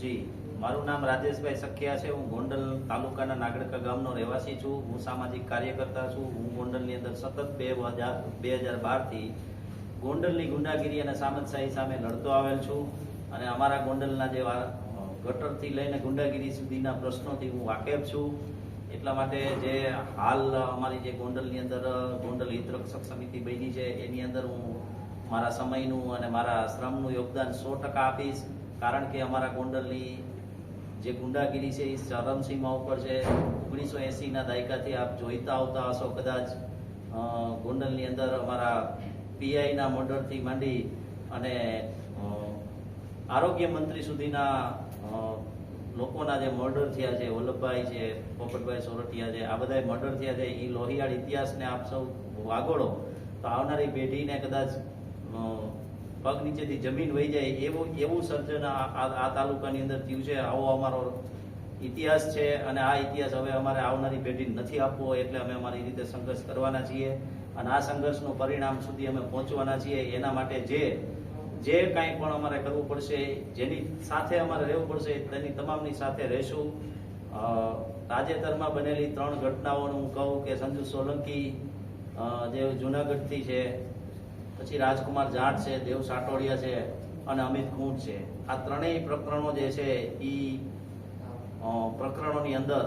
જી, મારું નામ રાજેશભાઈ સખિયા છે। હું ગોંડલ તાલુકાના નાગડકા ગામનો રહેવાસી છું। હું સામાજિક કાર્યકર્તા છું। હું ગોંડલની અંદર સતત 2012 થી ગોંડલની ગુંડાગીરી અને સામંતશાહી સામે લડતો આવેલ છું અને અમારા ગોંડલના જે ગટરથી લઈને ગુંડાગીરી સુધીના પ્રશ્નોથી હું વાકેફ છું। એટલા માટે જે હાલ અમારી જે ગોંડલની અંદર ગોંડલ હિતરક્ષક સમિતિ બની છે એની અંદર હું મારા સમયનું અને મારા શ્રમનું યોગદાન 100% આપીશ। કારણ કે અમારા ગોંડલની જે ગુંડાગીરી છે એ ચરમસીમા ઉપર છે। 1980ના દાયકાથી આપ જોઈતા આવતા હશો કદાચ ગોંડલની અંદર અમારા પીઆઈના મર્ડરથી માંડી અને આરોગ્ય મંત્રી સુધીના લોકોના જે મર્ડર થયા છે, વલ્લભભાઈ છે, પોપટભાઈ સોરઠિયા છે, આ બધા મર્ડર થયા છે, એ લોહિયાળ ઇતિહાસને આપ સૌ વાગોળો તો આવનારી પેઢીને કદાચ પગ નીચેથી જમીન વહી જાય એવું સર્જન આ તાલુકાની અંદર થયું છે। આવો અમારો ઇતિહાસ છે અને આ ઇતિહાસ હવે અમારે આવનારી પેઢી નથી આપવો, એટલે અમે અમારી રીતે સંઘર્ષ કરવાના છીએ અને આ સંઘર્ષનું પરિણામ સુધી અમે પહોંચવાના છીએ। એના માટે જે કાંઈ પણ અમારે કરવું પડશે, જેની સાથે અમારે રહેવું પડશે તેની તમામની સાથે રહેશું। તાજેતરમાં બનેલી 3 ઘટનાઓનું હું કહું કે સંજુ સોલંકી જે જુનાગઢથી છે, પછી રાજકુમાર જાટ છે, દેવ સાટોડિયા છે અને અમિત ખૂંટ છે, આ ત્રણેય પ્રકરણો જે છે એ પ્રકરણોની અંદર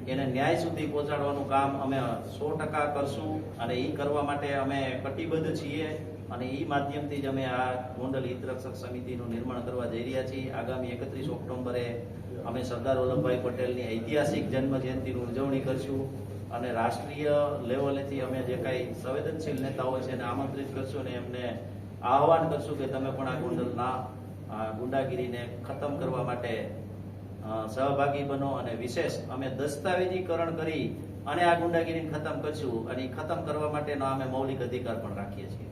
એને ન્યાય સુધી પહોંચાડવાનું કામ અમે 100% કરશું અને એ કરવા માટે અમે કટિબદ્ધ છીએ અને એ માધ્યમથી જ અમે આ ગોંડલ હિતરક્ષક સમિતિનું નિર્માણ કરવા જઈ રહ્યા છીએ। આગામી 31 ઓક્ટોબરે અમે સરદાર વલ્લભભાઈ પટેલની ઐતિહાસિક જન્મ જયંતિની ઉજવણી કરશું અને રાષ્ટ્રીય લેવલેથી અમે જે કાંઈ સંવેદનશીલ નેતાઓ છે એને આમંત્રિત કરશું અને એમને આહવાન કરશું કે તમે પણ આ ગોંડલના ગુંડાગીરીને ખતમ કરવા માટે સહભાગી બનો અને વિશેષ અમે દસ્તાવેજીકરણ કરી અને આ ગુંડાગીરીને ખતમ કરશું અને એ ખતમ કરવા માટેનો અમે મૌલિક અધિકાર પણ રાખીએ છીએ।